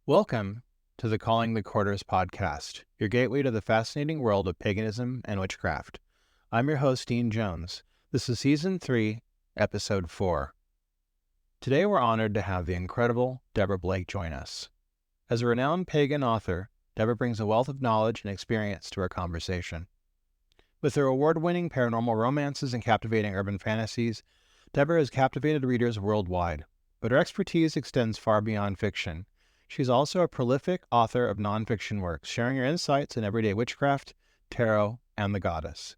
Welcome to the Calling the Quarters podcast, your gateway to the fascinating world of paganism and witchcraft. I'm your host, Dean Jones. This is Season 3, Episode 4. Today we're honored to have the incredible Deborah Blake join us. As a renowned pagan author, Deborah brings a wealth of knowledge and experience to our conversation. With her award-winning paranormal romances and captivating urban fantasies, Deborah has captivated readers worldwide, but her expertise extends far beyond fiction. She's also a prolific author of nonfiction works, sharing her insights in everyday witchcraft, tarot, and the goddess.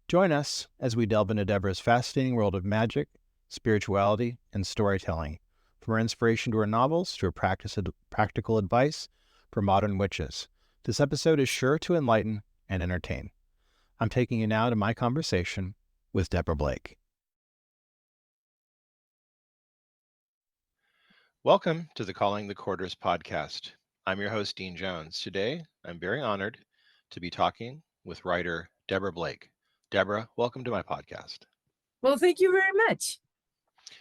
Join us as we delve into Deborah's fascinating world of magic, spirituality, and storytelling, from her inspiration to her novels to her practical advice for modern witches. This episode is sure to enlighten and entertain. I'm taking you now to my conversation with Deborah Blake. Welcome to the Calling the Quarters podcast. I'm your host, Dean Jones. Today, I'm very honored to be talking with writer Deborah Blake. Deborah, welcome to my podcast. Well, thank you very much.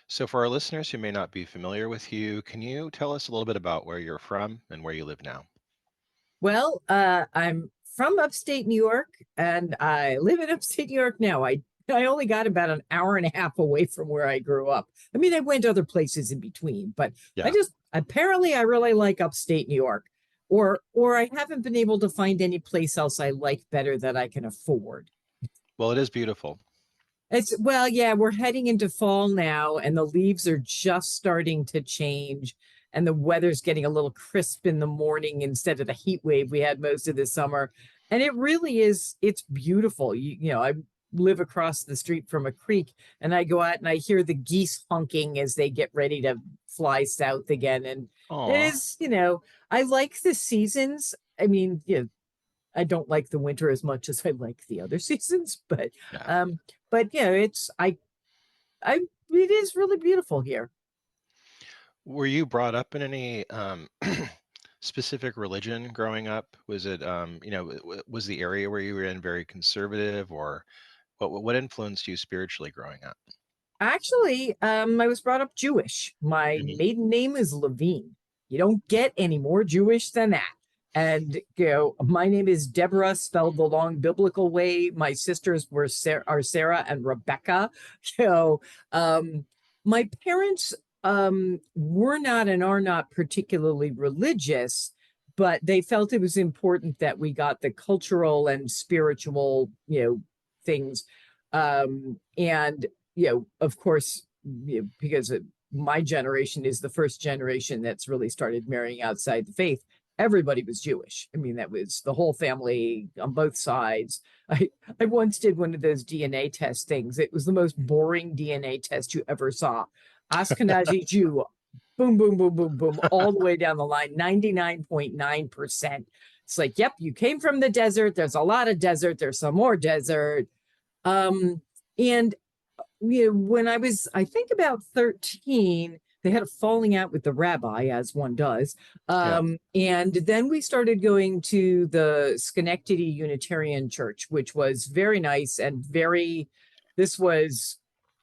So for our listeners who may not be familiar with you, can you tell us a little bit about where you're from and where you live now? Well, I'm from upstate New York, and I live in upstate New York now. I only got about an hour and a half away from where I grew up. I mean, I went other places in between, but apparently I really like upstate New York, or I haven't been able to find any place else I like better that I can afford. Well, it is beautiful. We're heading into fall now, and the leaves are just starting to change, and the weather's getting a little crisp in the morning instead of the heat wave we had most of the summer. And it really is, it's beautiful. I live across the street from a creek, and I go out and I hear the geese honking as they get ready to fly south again. And It is, I like the seasons. I mean, I don't like the winter as much as I like the other seasons, but it is really beautiful here. Were you brought up in any specific religion growing up? Was it, was the area where you were in very conservative, or what influenced you spiritually growing up? Actually, I was brought up Jewish. My maiden name is Levine. You don't get any more Jewish than that. And, my name is Deborah, spelled the long biblical way. My sisters are Sarah and Rebecca. My parents were not and are not particularly religious, but they felt it was important that we got the cultural and spiritual, things. Of course, because my generation is the first generation that's really started marrying outside the faith. Everybody was Jewish. I mean, that was the whole family on both sides. I once did one of those DNA test things. It was the most boring DNA test you ever saw. Ashkenazi Jew, boom, boom, boom, boom, boom, all the way down the line, 99.9%. It's like, yep, you came from the desert. There's a lot of desert. There's some more desert. When I was, I think about 13, they had a falling out with the rabbi, as one does. And then we started going to the Schenectady Unitarian Church, which was very nice and this was,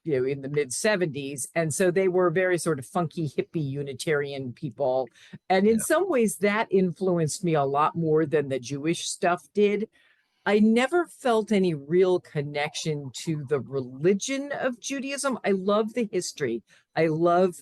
in the mid 70s. And so they were very sort of funky, hippie Unitarian people. And in some ways that influenced me a lot more than the Jewish stuff did. I never felt any real connection to the religion of Judaism. I love the history. I love,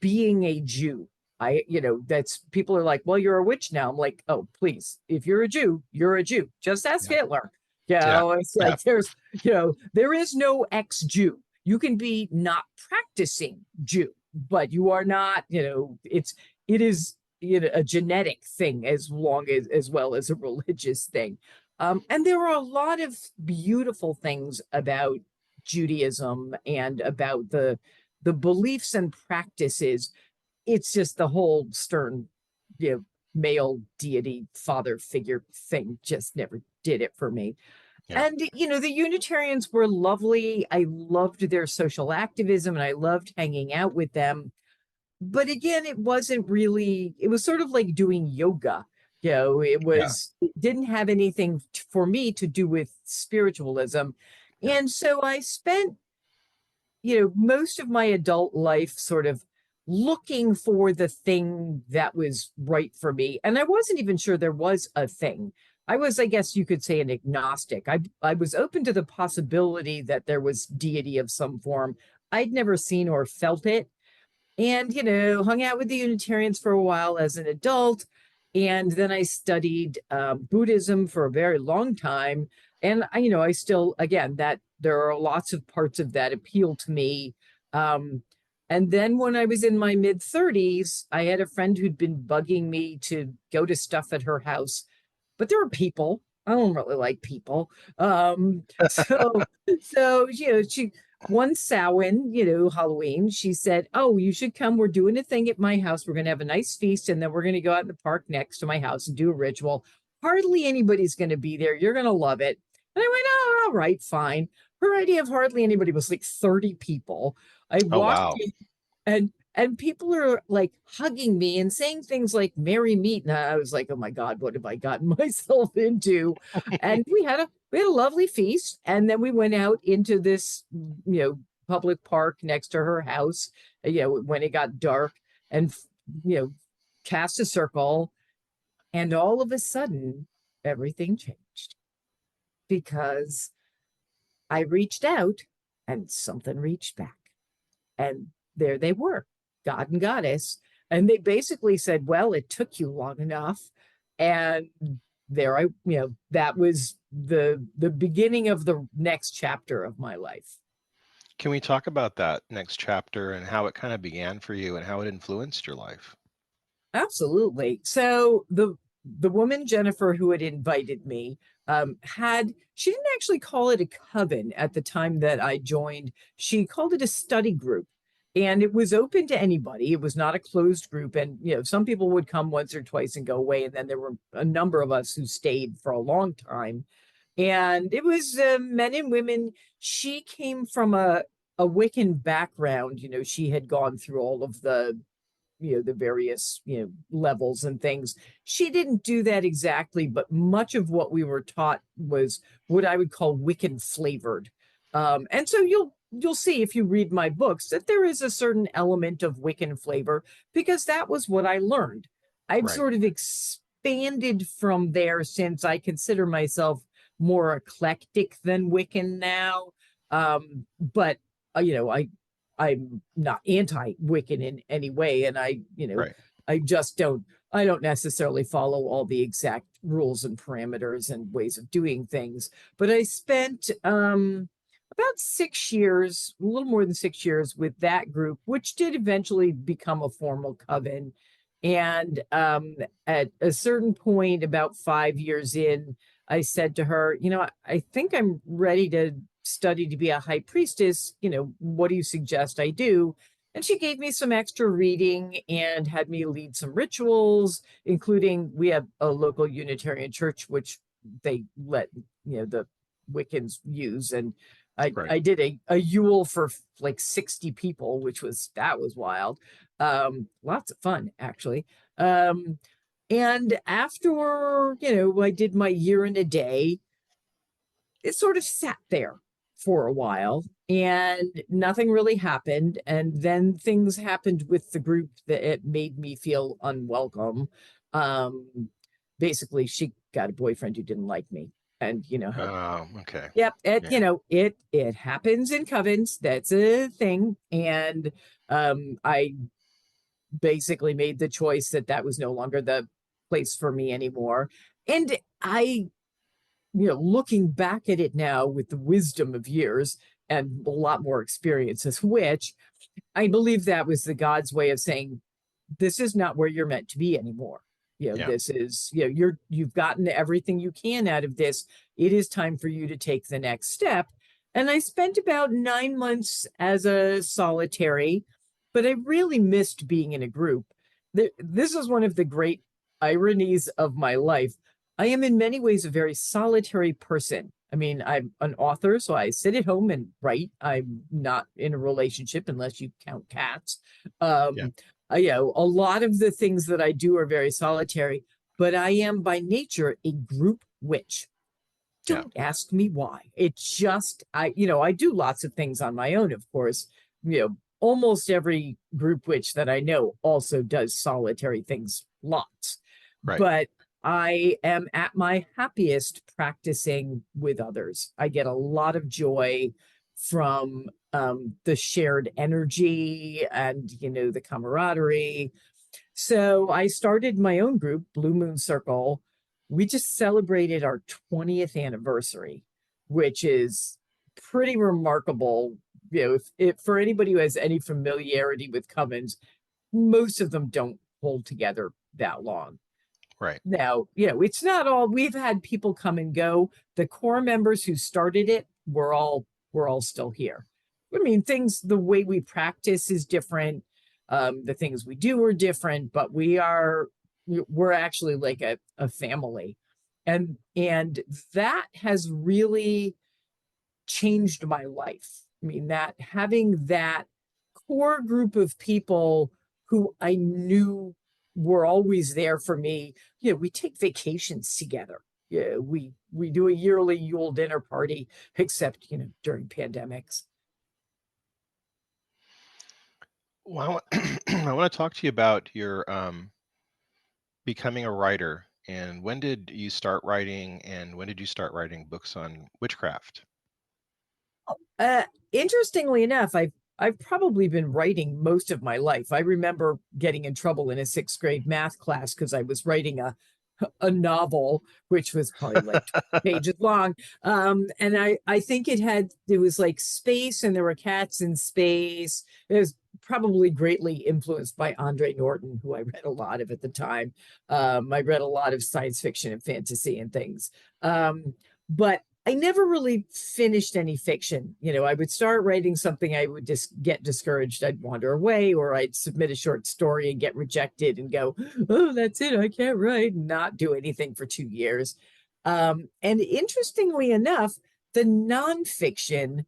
being a Jew. That's, people are like, well, you're a witch now. I'm like, oh, please, if you're a Jew, you're a Jew. Just ask Hitler. It's like there is no ex-Jew. You can be not practicing Jew, but you are not, it is a genetic thing as well as a religious thing. And there are a lot of beautiful things about Judaism and about the beliefs and practices. It's just the whole stern, male deity father figure thing just never did it for me. And, the Unitarians were lovely. I loved their social activism and I loved hanging out with them. But again, it was sort of like doing yoga. It didn't have anything for me to do with spiritualism. And so I spent, most of my adult life sort of looking for the thing that was right for me. And I wasn't even sure there was a thing. I was, I guess you could say, an agnostic. I was open to the possibility that there was deity of some form. I'd never seen or felt it. And, hung out with the Unitarians for a while as an adult. And then I studied Buddhism for a very long time. And, I still, again, that there are lots of parts of that appeal to me. And then when I was in my mid 30s, I had a friend who'd been bugging me to go to stuff at her house, but there were people. I don't really like people. So she one Samhain, Halloween, she said, "Oh, you should come. We're doing a thing at my house. We're going to have a nice feast, and then we're going to go out in the park next to my house and do a ritual. Hardly anybody's going to be there. You're going to love it." And I went, "Oh, all right, fine." Her idea of hardly anybody was like 30 people. I Oh, walked wow. in, and people are like hugging me and saying things like "merry meet," and I was like, "Oh my God, what have I gotten myself into?" And we had a lovely feast, and then we went out into this public park next to her house, when it got dark, and you know cast a circle, and all of a sudden everything changed because I reached out and something reached back. And there they were, God and Goddess. And they basically said, "Well, it took you long enough." And there that was the beginning of the next chapter of my life. Can we talk about that next chapter and how it kind of began for you and how it influenced your life? Absolutely. So the woman Jennifer who had invited me she didn't actually call it a coven at the time that I joined. She called it a study group, and it was open to anybody. It was not a closed group, and some people would come once or twice and go away, and then there were a number of us who stayed for a long time. And it was men and women. She came from a Wiccan background. She had gone through all of the various levels and things. She didn't do that exactly, but much of what we were taught was what I would call Wiccan flavored. And so you'll see if you read my books that there is a certain element of Wiccan flavor, because that was what I learned. I've Right. sort of expanded from there, since I consider myself more eclectic than Wiccan now. But I'm not anti-Wiccan in any way, and Right. I don't necessarily follow all the exact rules and parameters and ways of doing things. But I spent about 6 years, a little more than 6 years, with that group, which did eventually become a formal coven. And at a certain point, about 5 years in, I said to her, I think I'm ready to study to be a high priestess. What do you suggest I do? And she gave me some extra reading and had me lead some rituals, including, we have a local Unitarian church, which they let, the Wiccans use. And Right. I did a Yule for like 60 people, that was wild. Lots of fun, actually. And after, I did my year and a day, it sort of sat there for a while and nothing really happened. And then things happened with the group that it made me feel unwelcome. Um, Basically, she got a boyfriend who didn't like me. And how, Oh, okay. yep, Yeah. it happens in covens. That's a thing. And I basically made the choice that that was no longer the place for me anymore. And looking back at it now with the wisdom of years and a lot more experience as witch, I believe that was the God's way of saying, this is not where you're meant to be anymore. Yeah. This is, you've gotten everything you can out of this. It is time for you to take the next step. And I spent about 9 months as a solitary, but I really missed being in a group. This is one of the great ironies of my life. I am in many ways a very solitary person. I mean, I'm an author, so I sit at home and write. I'm not in a relationship unless you count cats. Yeah. A lot of the things that I do are very solitary, but I am by nature a group witch. Yeah. Don't ask me why. It's just, I do lots of things on my own, of course, almost every group witch that I know also does solitary things lots. Right. But I am at my happiest practicing with others. I get a lot of joy from the shared energy and, the camaraderie. So I started my own group, Blue Moon Circle. We just celebrated our 20th anniversary, which is pretty remarkable. If for anybody who has any familiarity with covens, most of them don't hold together that long. Right. Now, it's not all. We've had people come and go. The core members who started it, we're all still here. I mean, the way we practice is different. The things we do are different, but we're actually like a family. And that has really changed my life. I mean, that having that core group of people who I knew were always there for me. We take vacations together. Yeah, we do a yearly Yule dinner party, except during pandemics. Well, I want to talk to you about your becoming a writer. And when did you start writing? And when did you start writing books on witchcraft? Interestingly enough, I've probably been writing most of my life. I remember getting in trouble in a sixth grade math class because I was writing a novel, which was probably like pages long. And I think it was like space and there were cats in space. It was probably greatly influenced by Andre Norton, who I read a lot of at the time. I read a lot of science fiction and fantasy and things. But I never really finished any fiction. I would start writing something, I would just get discouraged. I'd wander away, or I'd submit a short story and get rejected and go, oh, that's it. I can't write, and not do anything for 2 years. And interestingly enough, the nonfiction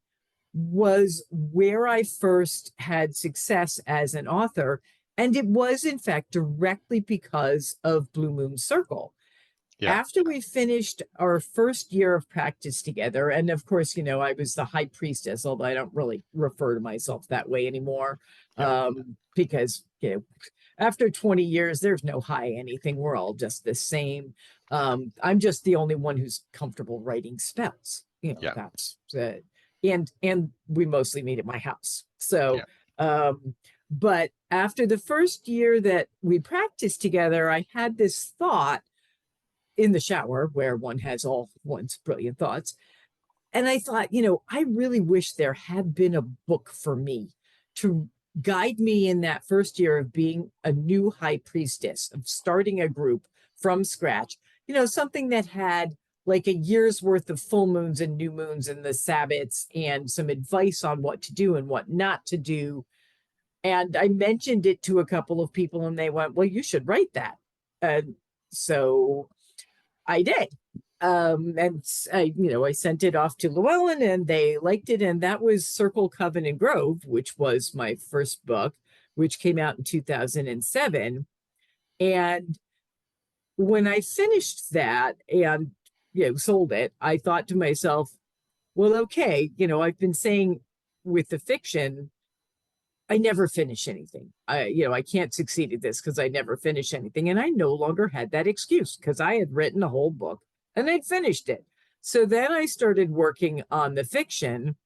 was where I first had success as an author. And it was, in fact, directly because of Blue Moon Circle. Yeah. After we finished our first year of practice together, and of course, I was the high priestess, although I don't really refer to myself that way anymore, Yep. because after 20 years, there's no high anything. We're all just the same. I'm just the only one who's comfortable writing spells. Yeah. That's and we mostly meet at my house. So, Yeah. but after the first year that we practiced together, I had this thought in the shower where one has all one's brilliant thoughts. And I thought, I really wish there had been a book for me to guide me in that first year of being a new high priestess, of starting a group from scratch, something that had like a year's worth of full moons and new moons and the Sabbats and some advice on what to do and what not to do. And I mentioned it to a couple of people and they went, well, you should write that. And so I did. And I sent it off to Llewellyn and they liked it. And that was Circle, Coven, and Grove, which was my first book, which came out in 2007. And when I finished that and sold it, I thought to myself, well, okay, I've been saying with the fiction, I never finish anything. I can't succeed at this because I never finish anything. And I no longer had that excuse because I had written a whole book and I'd finished it. So then I started working on the fiction.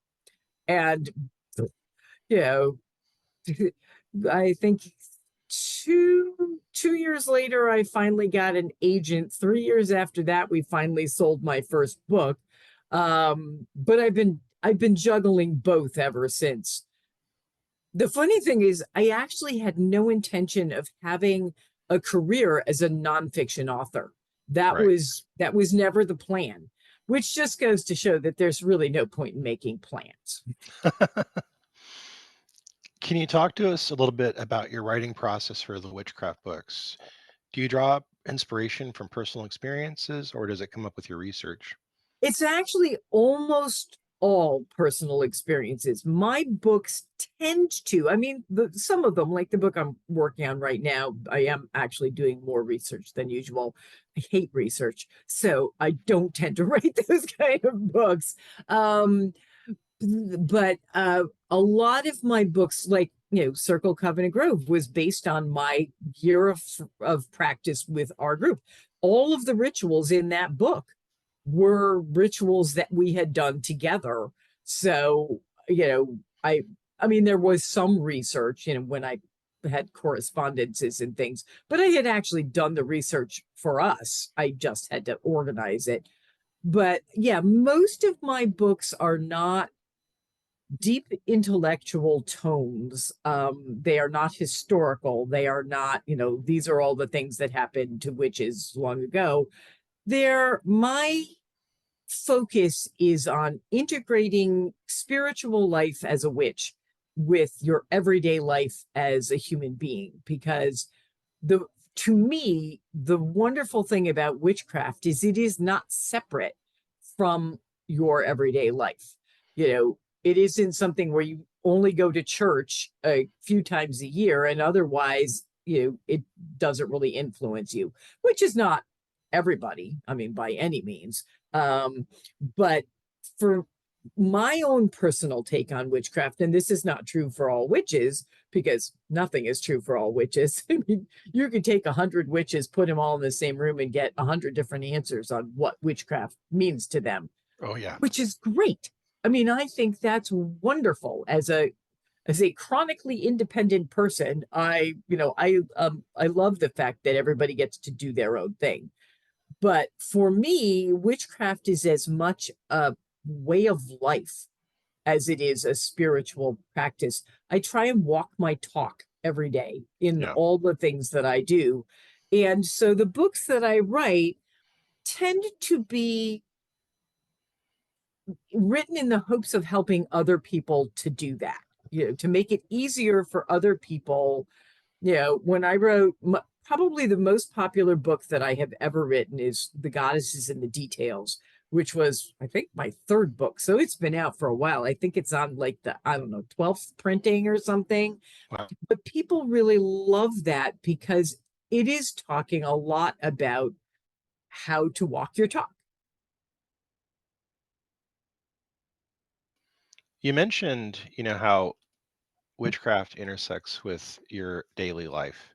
And, I think two years later, I finally got an agent. 3 years after that, we finally sold my first book. But I've been juggling both ever since. The funny thing is, I actually had no intention of having a career as a nonfiction author. That Right. was never the plan, which just goes to show that there's really no point in making plans. Can you talk to us a little bit about your writing process for the witchcraft books? Do you draw inspiration from personal experiences or does it come up with your research? It's actually almost all personal experiences. My books tend to, I mean, some of them, like the book I'm working on right now, I am actually doing more research than usual. I hate research, so I don't tend to write those kind of books. but a lot of my books, like, Circle Covenant Grove, was based on my year of practice with our group. All of the rituals in that book were rituals that we had done together. So, I mean, there was some research, when I had correspondences and things, but I had actually done the research for us. I just had to organize it. But yeah, most of my books are not deep intellectual tomes. They are not historical. They are not, these are all the things that happened to witches long ago. My focus is on integrating spiritual life as a witch with your everyday life as a human being, because to me, the wonderful thing about witchcraft is it is not separate from your everyday life. It isn't something where you only go to church a few times a year and otherwise, it doesn't really influence you, which is not everybody, I mean, by any means. But for my own personal take on witchcraft, and this is not true for all witches, because nothing is true for all witches. I mean, you could take 100 witches, put them all in the same room, and get 100 different answers on what witchcraft means to them. Oh, yeah. Which is great. I mean, I think that's wonderful. As a chronically independent person, I love the fact that everybody gets to do their own thing. But for me, witchcraft is as much a way of life as it is a spiritual practice. I try and walk my talk every day in all the things that I do. And so the books that I write tend to be written in the hopes of helping other people to do that, to make it easier for other people. When I wrote, probably the most popular book that I have ever written is The Goddesses and the Details, which was, I think, my third book. So it's been out for a while. I think it's on like the, 12th printing or something. Wow. But people really love that because it is talking a lot about how to walk your talk. You mentioned, how witchcraft intersects with your daily life.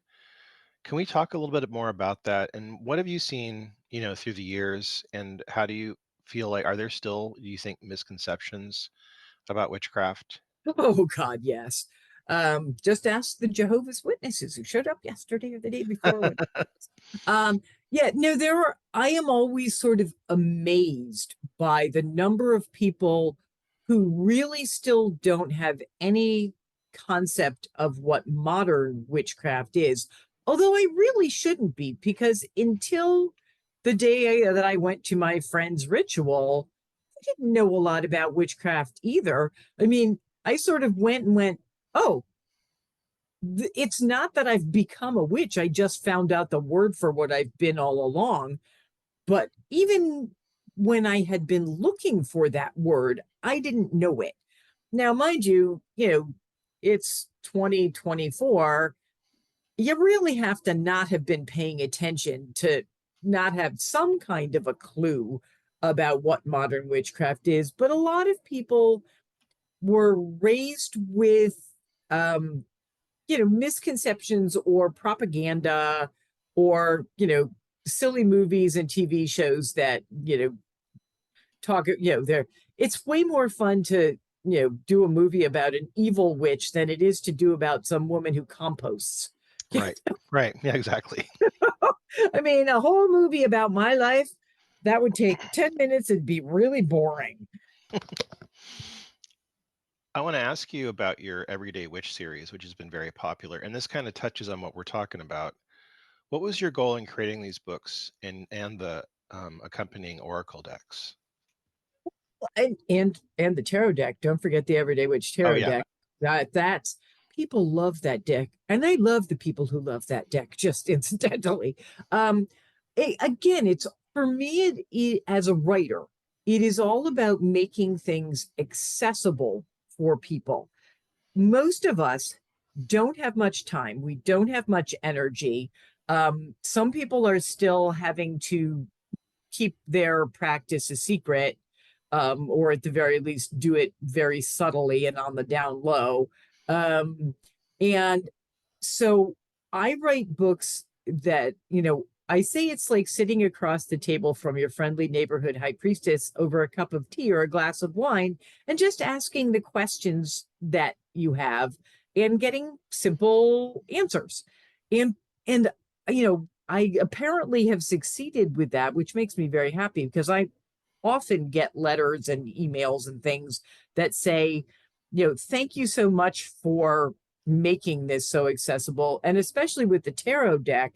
Can we talk a little bit more about that? And what have you seen, through the years? And how do you feel like, are there still, do you think, misconceptions about witchcraft? Oh, God, yes. Just ask the Jehovah's Witnesses who showed up yesterday or the day before. Yeah, no, I am always sort of amazed by the number of people who really still don't have any concept of what modern witchcraft is. Although I really shouldn't be, because until the day that I went to my friend's ritual, I didn't know a lot about witchcraft either. I mean, I sort of went, oh, it's not that I've become a witch. I just found out the word for what I've been all along. But even when I had been looking for that word, I didn't know it. Now, mind you, it's 2024. You really have to not have been paying attention to not have some kind of a clue about what modern witchcraft is. But a lot of people were raised with misconceptions or propaganda or silly movies and TV shows that talk it's way more fun to do a movie about an evil witch than it is to do about some woman who composts. Right. Yeah, exactly. I mean, a whole movie about my life, that would take 10 minutes. It'd be really boring. I want to ask you about your Everyday Witch series, which has been very popular, and this kind of touches on what we're talking about. What was your goal in creating these books and the accompanying oracle decks? And the tarot deck. Don't forget the Everyday Witch tarot deck. That's people love that deck, and I love the people who love that deck. Just incidentally, again, it's for me. As a writer, it is all about making things accessible for people. Most of us don't have much time. We don't have much energy. Some people are still having to keep their practice a secret. or at the very least do it very subtly and on the down low. And so I write books that, I say it's like sitting across the table from your friendly neighborhood high priestess over a cup of tea or a glass of wine and just asking the questions that you have and getting simple answers. And I apparently have succeeded with that, which makes me very happy because I often get letters and emails and things that say, thank you so much for making this so accessible. And especially with the tarot deck,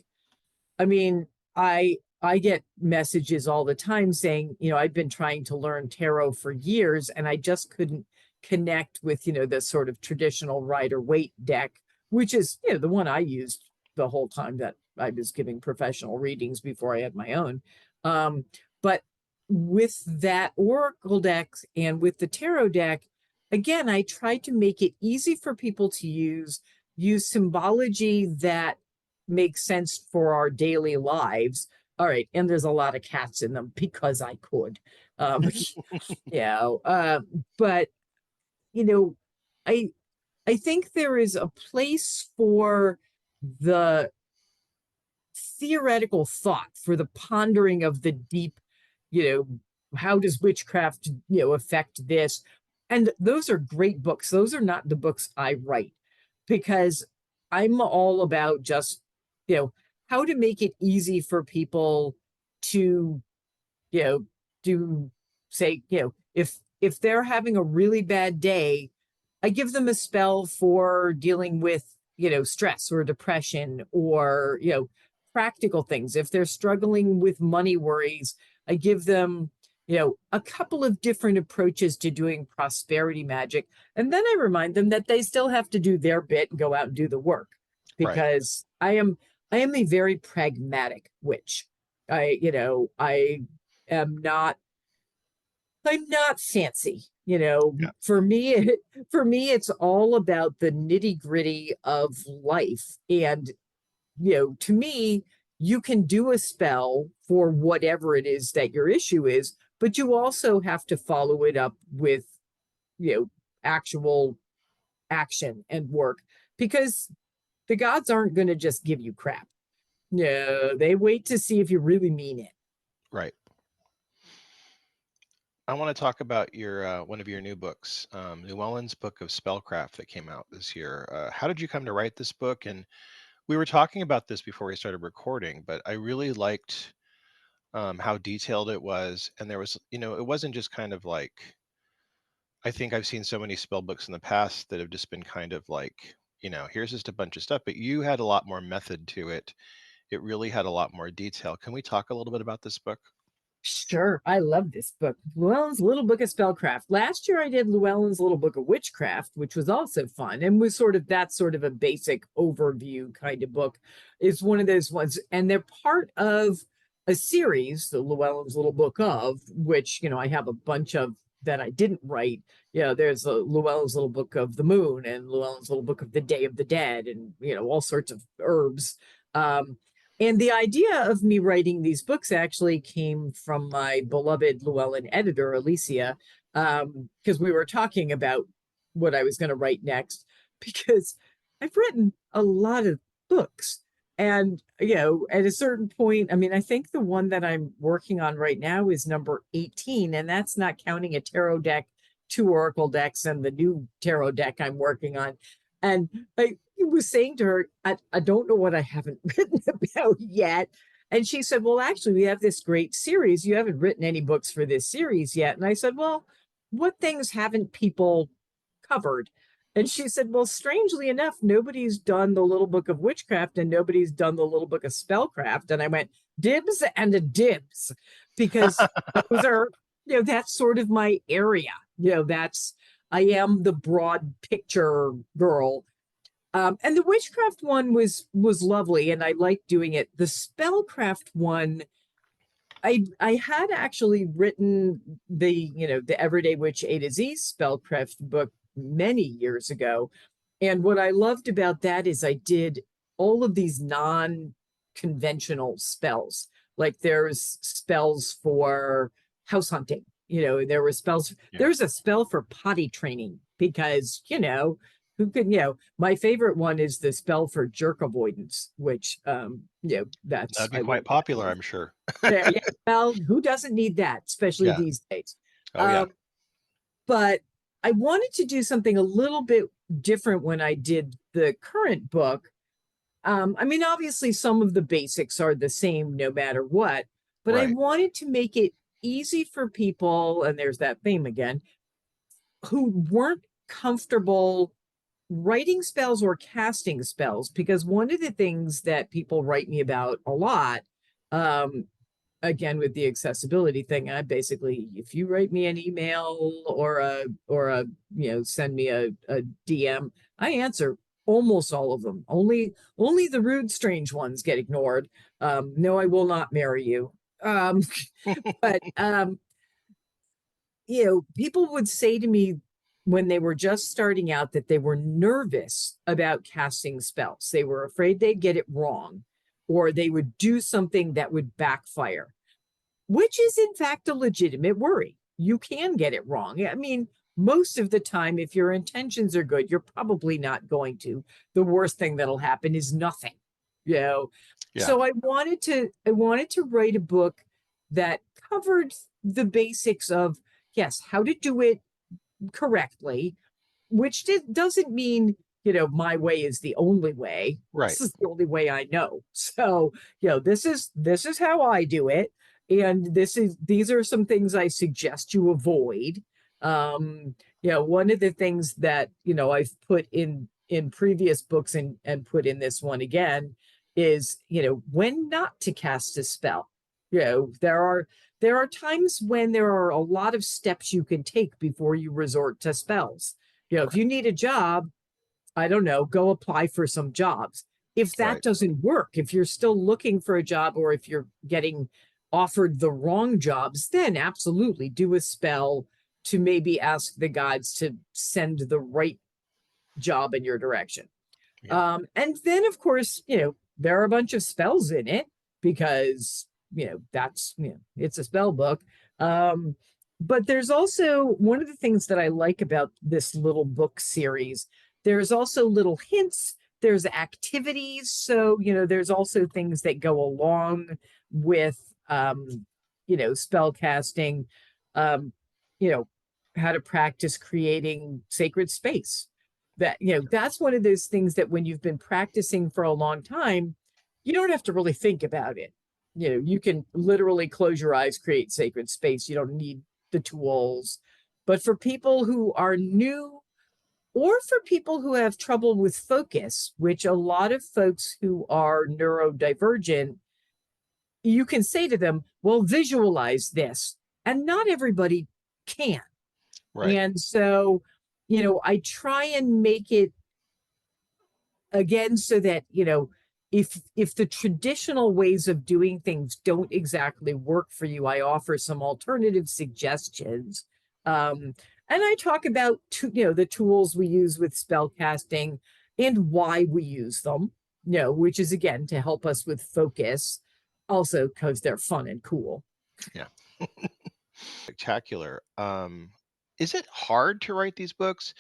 I mean, I get messages all the time saying, I've been trying to learn tarot for years and I just couldn't connect with, the sort of traditional Rider-Waite deck, which is, the one I used the whole time that I was giving professional readings before I had my own. But with that Oracle deck and with the tarot deck, again, I tried to make it easy for people to use symbology that makes sense for our daily lives. All right, and there's a lot of cats in them because I could. But I think there is a place for the theoretical thought, for the pondering of the deep, how does witchcraft, affect this? And those are great books. Those are not the books I write because I'm all about just, how to make it easy for people to, do say, if they're having a really bad day, I give them a spell for dealing with, stress or depression or, practical things. If they're struggling with money worries, I give them, a couple of different approaches to doing prosperity magic. And then I remind them that they still have to do their bit and go out and do the work because I am a very pragmatic witch. I am not, I'm not fancy. For me, it's all about the nitty gritty of life. And, to me, you can do a spell for whatever it is that your issue is, but you also have to follow it up with, actual action and work because the gods aren't going to just give you crap. No, they wait to see if you really mean it. Right. I want to talk about your one of your new books, Llewellyn's book of Spellcraft that came out this year. How did you come to write this book? And we were talking about this before we started recording, but I really liked how detailed it was. And there was, it wasn't just kind of like, I think I've seen so many spell books in the past that have just been kind of like, here's just a bunch of stuff, but you had a lot more method to it. It really had a lot more detail. Can we talk a little bit about this book? Sure, I love this book, Llewellyn's Little Book of Spellcraft. Last year I did Llewellyn's Little Book of Witchcraft, which was also fun and was sort of a basic overview kind of book. It's one of those ones, and they're part of a series, the Llewellyn's Little Book of, which I have a bunch of that I didn't write. There's a Llewellyn's Little Book of the Moon and Llewellyn's Little Book of the Day of the Dead, and all sorts of herbs. And the idea of me writing these books actually came from my beloved Llewellyn editor, Alicia, because we were talking about what I was going to write next, because I've written a lot of books. And, at a certain point, I think the one that I'm working on right now is number 18, and that's not counting a tarot deck, 2 oracle decks, and the new tarot deck I'm working on. And I was saying to her, I don't know what I haven't written about yet. And she said, well, actually, we have this great series. You haven't written any books for this series yet. And I said, well, what things haven't people covered? And she said, well, strangely enough, nobody's done the Little Book of Witchcraft and nobody's done the Little Book of Spellcraft. And I went, dibs and a dibs, because those are, that's sort of my area. I am the broad picture girl. And the witchcraft one was lovely, and I liked doing it. The spellcraft one, I had actually written the Everyday Witch A to Z spellcraft book many years ago, and what I loved about that is I did all of these non-conventional spells. Like there's spells for house hunting, you know, there were spells. Yeah. There's a spell for potty training because, you know, who can, you know, my favorite one is the spell for jerk avoidance, which, you know, that's, That'd be I quite love popular, that. I'm sure. Yeah, well, who doesn't need that, especially Yeah. these days? Oh, yeah. But I wanted to do something a little bit different when I did the current book. I mean, obviously, some of the basics are the same no matter what, but I Right. wanted to make it easy for people, and there's that theme again, who weren't comfortable writing spells or casting spells. Because one of the things that people write me about a lot, um, again with the accessibility thing, I basically, if you write me an email or a you know, send me a DM, I answer almost all of them. Only the rude strange ones get ignored. No, I will not marry you. But you know, people would say to me when they were just starting out that they were nervous about casting spells. They were afraid they'd get it wrong, or they would do something that would backfire, which is in fact a legitimate worry. You can get it wrong. I mean, most of the time, if your intentions are good, you're probably not going to. The worst thing that'll happen is nothing, you know. Yeah. So I wanted to write a book that covered the basics of, yes, how to do it correctly, which doesn't mean, you know, my way is the only way. Right. This is the only way I know. So, you know, this is how I do it. And these are some things I suggest you avoid. You know, one of the things that, you know, I've put in previous books and put in this one again is, you know, when not to cast a spell. You know, there are times when there are a lot of steps you can take before you resort to spells. You know, if you need a job, I don't know, go apply for some jobs. If that Right. doesn't work, if you're still looking for a job or if you're getting offered the wrong jobs, then absolutely do a spell to maybe ask the gods to send the right job in your direction. Yeah. And then, of course, you know, there are a bunch of spells in it because, you know, that's, you know, it's a spell book. But there's also one of the things that I like about this little book series. There's also little hints, there's activities. So, you know, there's also things that go along with, you know, spell casting, you know, how to practice creating sacred space. That, you know, that's one of those things that when you've been practicing for a long time, you don't have to really think about it. You know, you can literally close your eyes, create sacred space. You don't need the tools. But for people who are new, or for people who have trouble with focus, which a lot of folks who are neurodivergent, you can say to them, well, visualize this. And not everybody can. Right. And so, you know, I try and make it again so that, you know, if the traditional ways of doing things don't exactly work for you, I offer some alternative suggestions. And I talk about you know, the tools we use with spell casting and why we use them, you know, which is again to help us with focus, also because they're fun and cool. Yeah. Spectacular. Is it hard to write these books?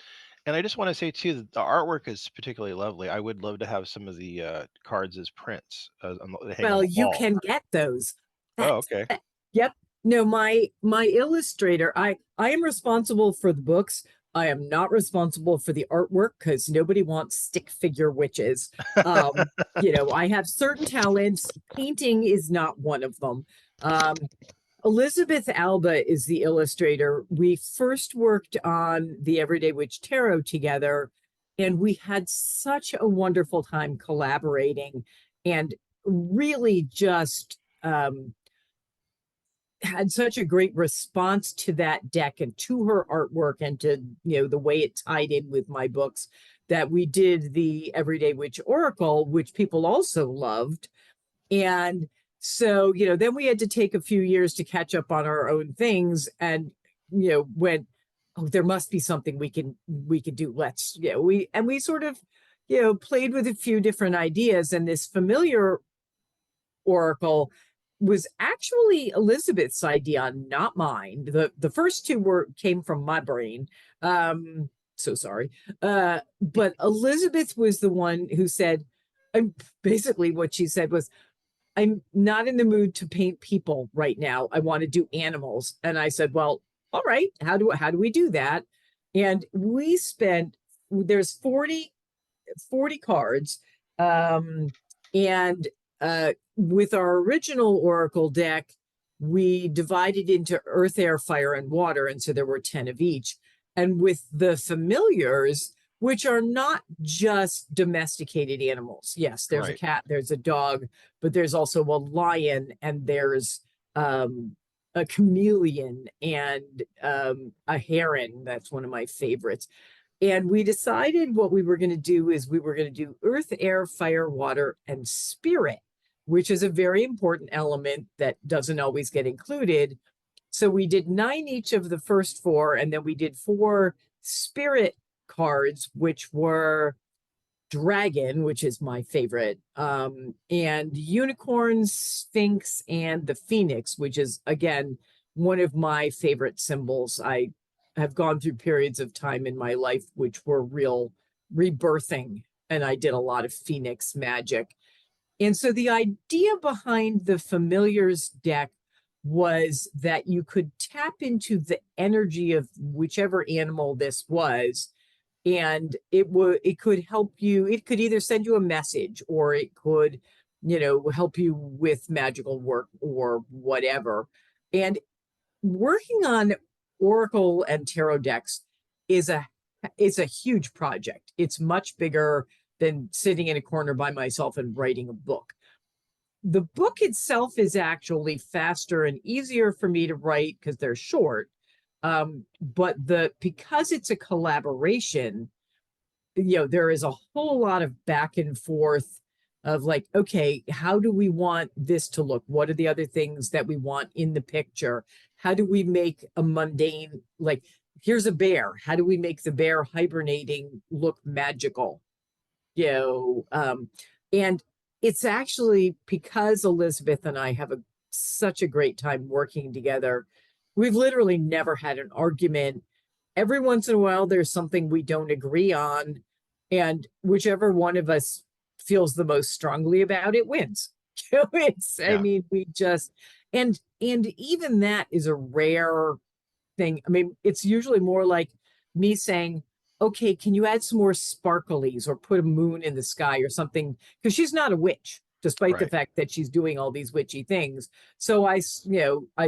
And I just want to say too that the artwork is particularly lovely. I would love to have some of the cards as prints that hang on Well, the you wall. can get those. Oh, That's okay. yep. No, my illustrator, I am responsible for the books. I am not responsible for the artwork because nobody wants stick figure witches. You know, I have certain talents. Painting is not one of them. Elizabeth Alba is the illustrator. We first worked on the Everyday Witch Tarot together, and we had such a wonderful time collaborating and really just had such a great response to that deck and to her artwork and to, you know, the way it tied in with my books, that we did the Everyday Witch Oracle, which people also loved. And so, you know, then we had to take a few years to catch up on our own things and, you know, went, oh, there must be something we can do. Let's, you know, we sort of, you know, played with a few different ideas, and this familiar oracle was actually Elizabeth's idea, not mine. The first two came from my brain. So sorry. But Elizabeth was the one who said, I'm basically what she said was, I'm not in the mood to paint people right now. I want to do animals. And I said, well, all right, how do we do that? And we spent, there's 40 cards. And with our original Oracle deck, we divided into earth, air, fire, and water. And so there were 10 of each. And with the familiars, which are not just domesticated animals. Yes, there's a cat, there's a dog, but there's also a lion, and there's a chameleon, and a heron. That's one of my favorites. And we decided what we were going to do is we were going to do earth, air, fire, water, and spirit, which is a very important element that doesn't always get included. So we did 9 each of the first 4, and then we did 4 spirit cards, which were dragon, which is my favorite, and unicorn, sphinx, and the phoenix, which is, again, one of my favorite symbols. I have gone through periods of time in my life which were real rebirthing, and I did a lot of phoenix magic. And so the idea behind the familiars deck was that you could tap into the energy of whichever animal this was, and it could help you. It could either send you a message, or it could, help you with magical work or whatever. And working on Oracle and tarot decks is a huge project. It's much bigger than sitting in a corner by myself and writing a book. The book itself is actually faster and easier for me to write because they're short. But because it's a collaboration, there is a whole lot of back and forth of like, okay, how do we want this to look? What are the other things that we want in the picture? How do we make a mundane, like, here's a bear. How do we make the bear hibernating look magical? And it's actually because Elizabeth and I have such a great time working together. We've literally never had an argument. Every once in a while, there's something we don't agree on, and whichever one of us feels the most strongly about it wins. I mean, we just, and even that is a rare thing. I mean, it's usually more like me saying, okay, can you add some more sparklies or put a moon in the sky or something? Because she's not a witch, despite the fact that she's doing all these witchy things. So I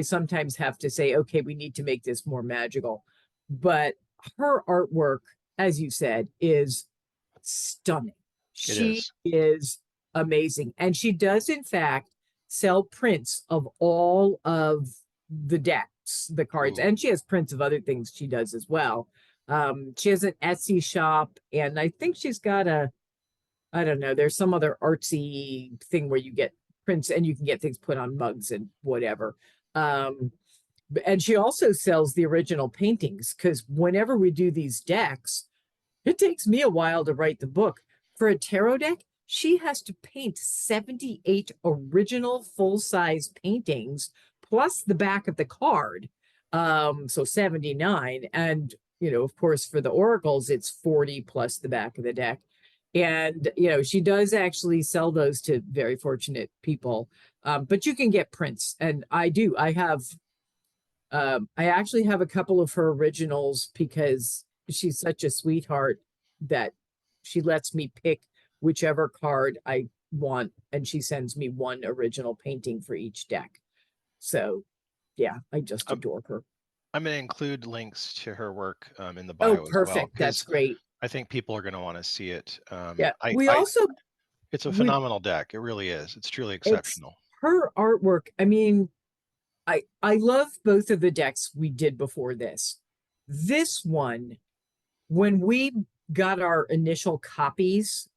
sometimes have to say, okay, we need to make this more magical. But her artwork, as you said, is stunning. She is amazing. And she does, in fact, sell prints of all of the decks, the cards. Ooh. And she has prints of other things she does as well. She has an Etsy shop, and I think she's got I don't know, there's some other artsy thing where you get prints and you can get things put on mugs and whatever. And she also sells the original paintings, because whenever we do these decks, it takes me a while to write the book. For a tarot deck, she has to paint 78 original full-size paintings plus the back of the card. So 79. And, of course, for the oracles, it's 40 plus the back of the deck. And, she does actually sell those to very fortunate people. But you can get prints. And I actually have a couple of her originals, because she's such a sweetheart that she lets me pick whichever card I want, and she sends me one original painting for each deck. So, yeah, I just adore her. I'm going to include links to her work in the bio. Oh, perfect. As well, that's great. I think people are going to want to see it. It's a phenomenal deck. It really is. It's truly exceptional. Her artwork, I mean, I love both of the decks we did before this. This one, when we got our initial copies,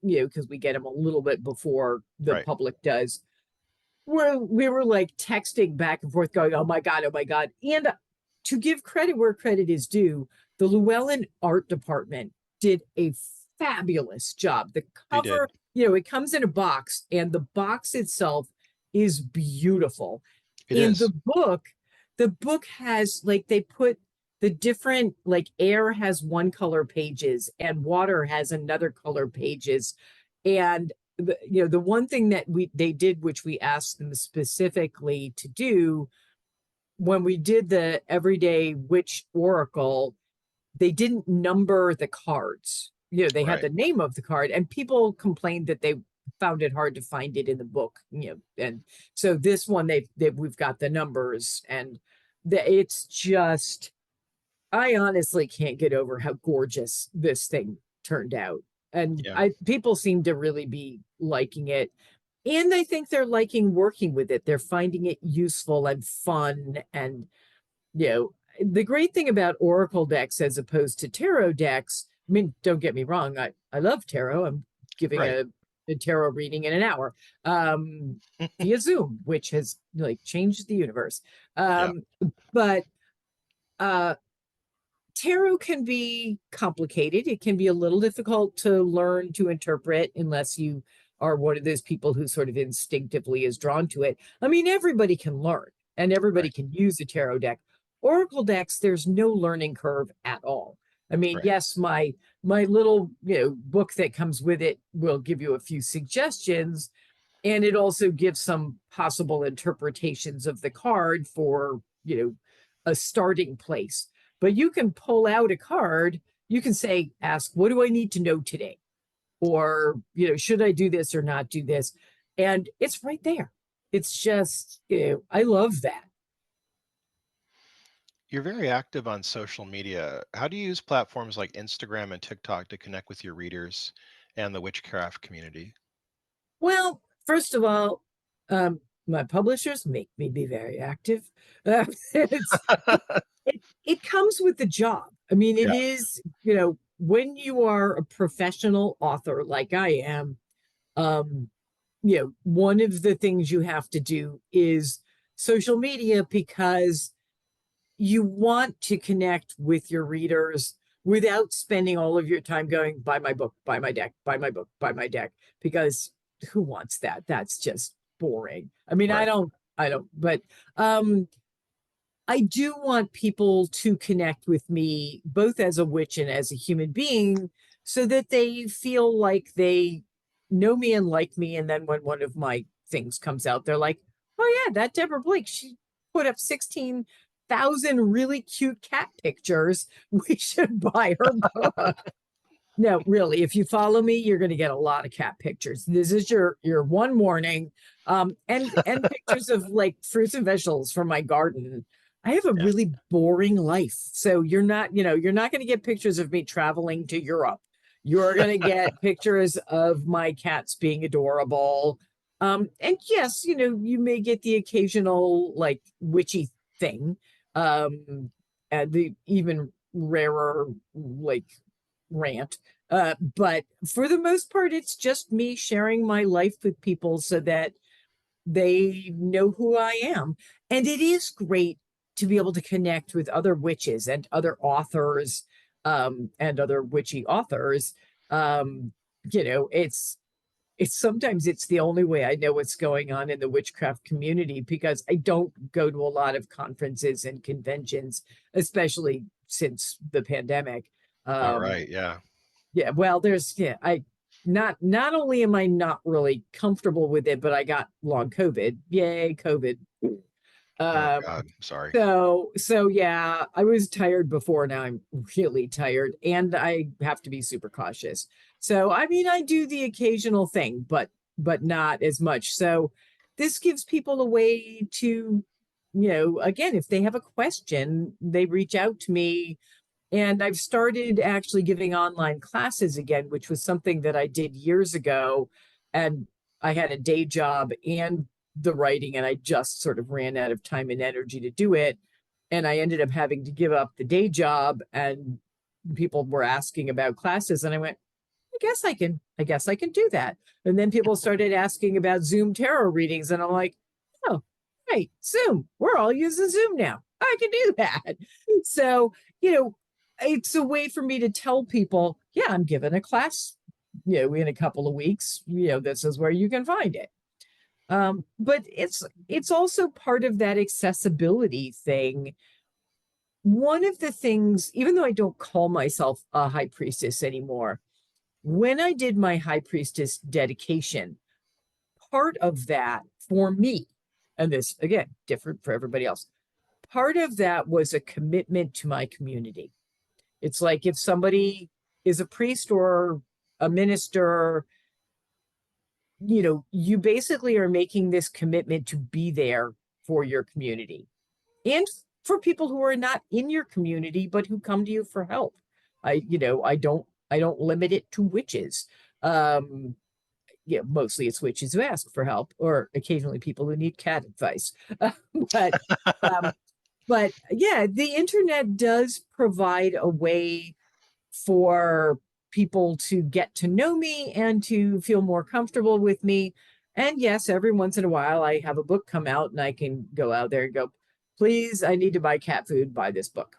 because we get them a little bit before the public does, we were like texting back and forth going, oh my God. And to give credit where credit is due, the Llewellyn art department did a fabulous job. The cover, it comes in a box, and the box itself is beautiful. It In is. the book has like they put the different like air has one color pages and water has another color pages. And the one thing that they did, which we asked them specifically to do when we did the Everyday Witch Oracle, they didn't number the cards. They had Right. the name of the card, and people complained that they found it hard to find it in the book. And so this one, we've got the numbers, and it's just, I honestly can't get over how gorgeous this thing turned out. And Yeah. people seem to really be liking it. And I think they're liking working with it. They're finding it useful and fun. And, the great thing about Oracle decks as opposed to tarot decks, I mean, don't get me wrong, I love tarot. I'm giving Right. a tarot reading in an hour via Zoom, which has like changed the universe. But tarot can be complicated. It can be a little difficult to learn to interpret unless you are one of those people who sort of instinctively is drawn to it. I mean, everybody can learn and everybody Right. can use a tarot deck. Oracle decks, there's no learning curve at all. I mean, Right. yes, my little book that comes with it will give you a few suggestions, and it also gives some possible interpretations of the card for a starting place. But you can pull out a card, you can say, ask, what do I need to know today? Or, should I do this or not do this? And it's right there. It's just, I love that. You're very active on social media. How do you use platforms like Instagram and TikTok to connect with your readers and the witchcraft community? Well, first of all, my publishers make me be very active. It comes with the job. I mean, it Yeah. is, when you are a professional author like I am, one of the things you have to do is social media, because you want to connect with your readers without spending all of your time going, buy my book, buy my deck, buy my book, buy my deck, because who wants that? That's just boring. I mean, Right. I don't, but I do want people to connect with me both as a witch and as a human being so that they feel like they know me and like me. And then when one of my things comes out, they're like, oh, yeah, that Deborah Blake, she put up 16,000 really cute cat pictures. We should buy her book. No, really, if you follow me, you're going to get a lot of cat pictures. This is your one warning. And pictures of like fruits and vegetables from my garden. I have a Yeah. really boring life. So you're not going to get pictures of me traveling to Europe. You're going to get pictures of my cats being adorable. And yes, you may get the occasional like witchy thing. And the even rarer like rant. But for the most part, it's just me sharing my life with people so that they know who I am. And it is great to be able to connect with other witches and other authors, and other witchy authors. It's sometimes it's the only way I know what's going on in the witchcraft community, because I don't go to a lot of conferences and conventions, especially since the pandemic. All right. Yeah. Yeah, well, I not only am I not really comfortable with it, but I got long COVID. Yay, COVID. Oh Um, God. Sorry. so yeah, I was tired before. Now I'm really tired, and I have to be super cautious. So I mean, I do the occasional thing, but not as much. So this gives people a way to, again, if they have a question, they reach out to me. And I've started actually giving online classes again, which was something that I did years ago. And I had a day job and the writing, and I just sort of ran out of time and energy to do it. And I ended up having to give up the day job, and people were asking about classes. And I went, I guess I can do that. And then people started asking about Zoom tarot readings. And I'm like, oh, right, Zoom. We're all using Zoom now. I can do that. So, it's a way for me to tell people, yeah, I'm giving a class, in a couple of weeks, this is where you can find it. But it's also part of that accessibility thing. One of the things, even though I don't call myself a high priestess anymore, when I did my high priestess dedication, part of that for me, and this again, different for everybody else, part of that was a commitment to my community. It's like if somebody is a priest or a minister, you basically are making this commitment to be there for your community and for people who are not in your community but who come to you for help. I don't limit it to witches. Mostly it's witches who ask for help, or occasionally people who need cat advice. but um, but yeah, the internet does provide a way for people to get to know me and to feel more comfortable with me. And yes, every once in a while I have a book come out and I can go out there and go, please, I need to buy cat food, buy this book.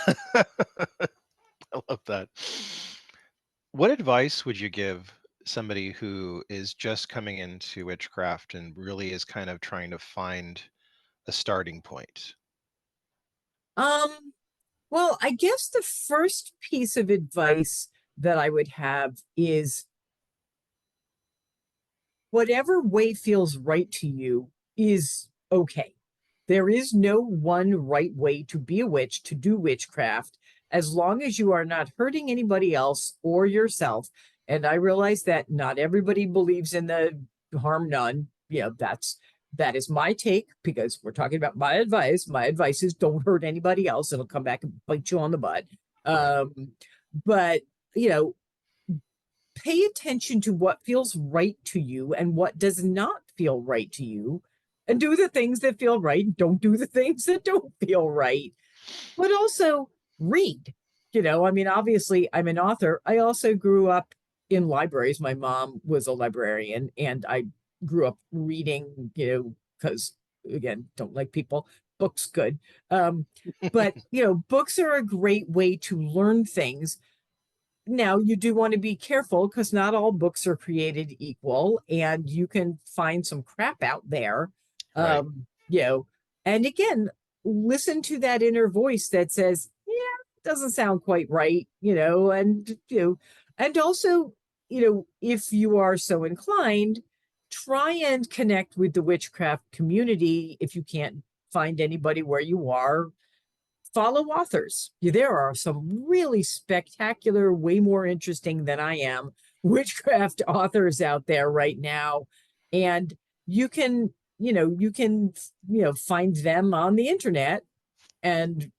I love that. What advice would you give somebody who is just coming into witchcraft and really is kind of trying to find a starting point? Well, I guess the first piece of advice that I would have is whatever way feels right to you is okay. There is no one right way to be a witch, to do witchcraft, as long as you are not hurting anybody else or yourself. And I realize that not everybody believes in the harm none. That is my take, because we're talking about my advice. My advice is don't hurt anybody else. It'll come back and bite you on the butt. Right. But pay attention to what feels right to you and what does not feel right to you, and do the things that feel right. Don't do the things that don't feel right. But also read. Obviously I'm an author. I also grew up in libraries. My mom was a librarian, and I grew up reading, because again, don't like people, books good. But books are a great way to learn things. Now, you do want to be careful because not all books are created equal, and you can find some crap out there. Right. And again, listen to that inner voice that says, yeah, it doesn't sound quite right, and also, if you are so inclined, try and connect with the witchcraft community. If you can't find anybody where you are, follow authors. There are some really spectacular, way more interesting than I am, witchcraft authors out there right now. And you can find them on the internet and,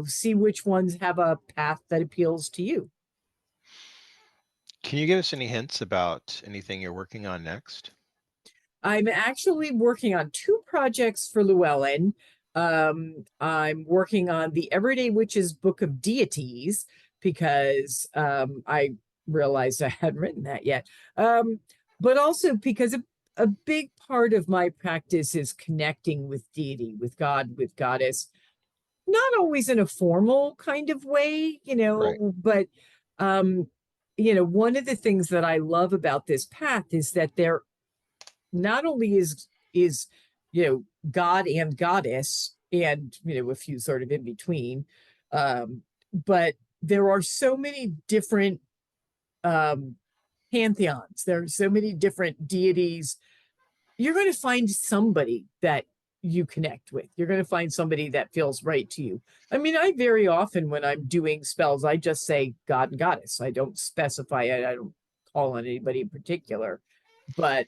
see which ones have a path that appeals to you. Can you give us any hints about anything you're working on next? I'm actually working on 2 projects for Llewellyn. I'm working on the Everyday Witches Book of Deities, because I realized I hadn't written that yet. But also because a big part of my practice is connecting with deity, with God, with goddess, not always in a formal kind of way, Right. but one of the things that I love about this path is that there not only is God and goddess, and a few sort of in between, but there are so many different pantheons. There are so many different deities. You're going to find somebody that you connect with. You're going to find somebody that feels right to you. I mean, I very often, when I'm doing spells, I just say God and goddess. I don't specify it. I don't call on anybody in particular, but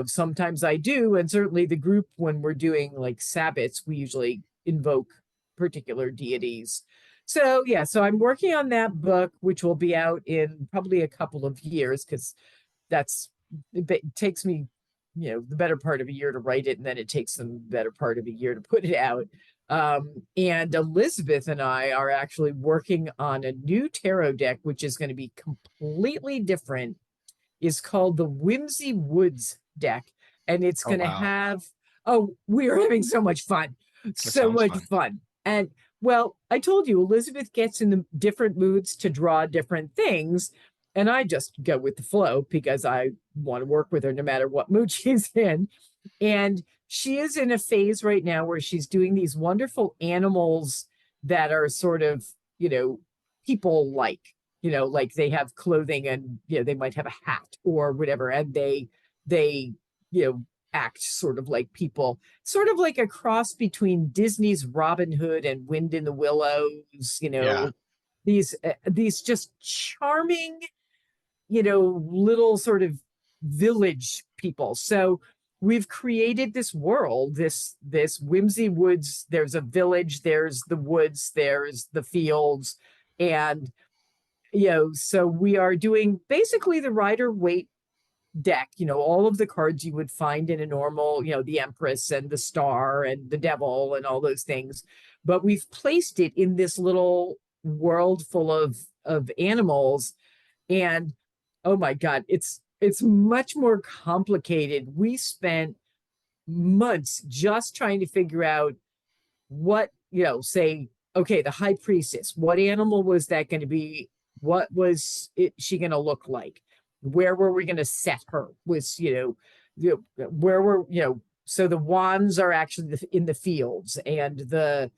sometimes I do. And certainly the group, when we're doing like Sabbats, we usually invoke particular deities. So I'm working on that book, which will be out in probably a couple of years, because it takes me, the better part of a year to write it, and then it takes them the better part of a year to put it out. And Elizabeth and I are actually working on a new tarot deck, which is going to be completely different. Is called the Whimsy Woods deck, and it's going to have, we are having so much fun. So much fun. And well, I told you, Elizabeth gets in the different moods to draw different things. And I just go with the flow because I want to work with her no matter what mood she's in. And she is in a phase right now where she's doing these wonderful animals that are sort of, people like, like they have clothing and, they might have a hat or whatever. And they, act sort of like people, sort of like a cross between Disney's Robin Hood and Wind in the Willows, Yeah. these just charming, little sort of village people. So we've created this world, this whimsy woods. There's a village, there's the woods, there's the fields. And, so we are doing basically the Rider-Waite deck, all of the cards you would find in a normal, the Empress and the Star and the Devil and all those things. But we've placed it in this little world full of animals. And oh my God, it's much more complicated. We spent months just trying to figure out what, say, okay, the High Priestess, what animal was that going to be? What was she going to look like? Where were we going to set her? Was, where were, so the wands are actually in the fields and the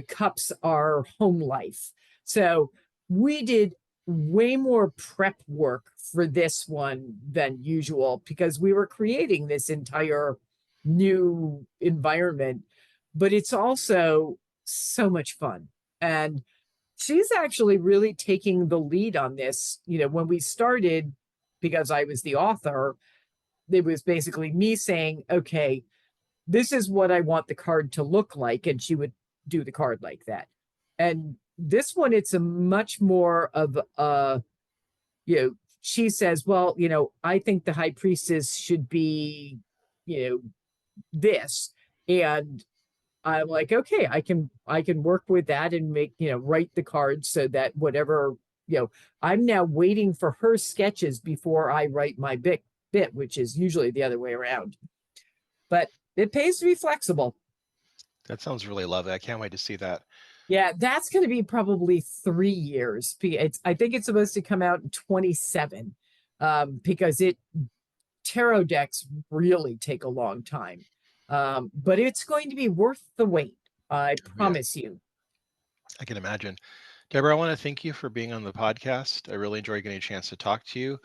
cups are home life. So we did way more prep work for this one than usual because we were creating this entire new environment, but it's also so much fun. And she's actually really taking the lead on this. When we started, because I was the author, it was basically me saying, okay, this is what I want the card to look like. And she would do the card like that. And this one, it's a much more of she says, well, I think the High Priestess should be, this. And I'm like, okay, I can work with that and make, write the cards so that whatever, I'm now waiting for her sketches before I write my bit, which is usually the other way around. But it pays to be flexible. That sounds really lovely. I can't wait to see that. Yeah, that's going to be probably 3 years. I think it's supposed to come out in 27 because tarot decks really take a long time. But it's going to be worth the wait. I promise you. I can imagine. Deborah, I want to thank you for being on the podcast. I really enjoyed getting a chance to talk to you.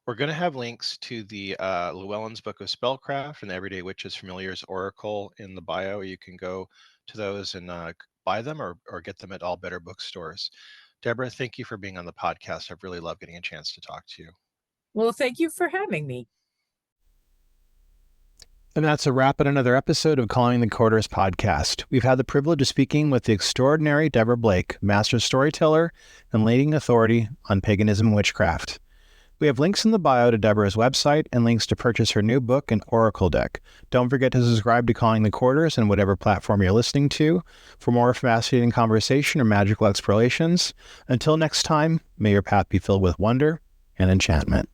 We're going to have links to the Llewellyn's book of Spellcraft and the Everyday Witches Familiars Oracle in the bio. You can go to those and buy them or get them at all better bookstores. Deborah, thank you for being on the podcast. I've really loved getting a chance to talk to you. Well, thank you for having me. And that's a wrap on another episode of Calling the Quarters podcast. We've had the privilege of speaking with the extraordinary Deborah Blake, master storyteller and leading authority on paganism and witchcraft. We have links in the bio to Deborah's website and links to purchase her new book and oracle deck. Don't forget to subscribe to Calling the Quarters on whatever platform you're listening to for more fascinating conversation or magical explorations. Until next time, may your path be filled with wonder and enchantment.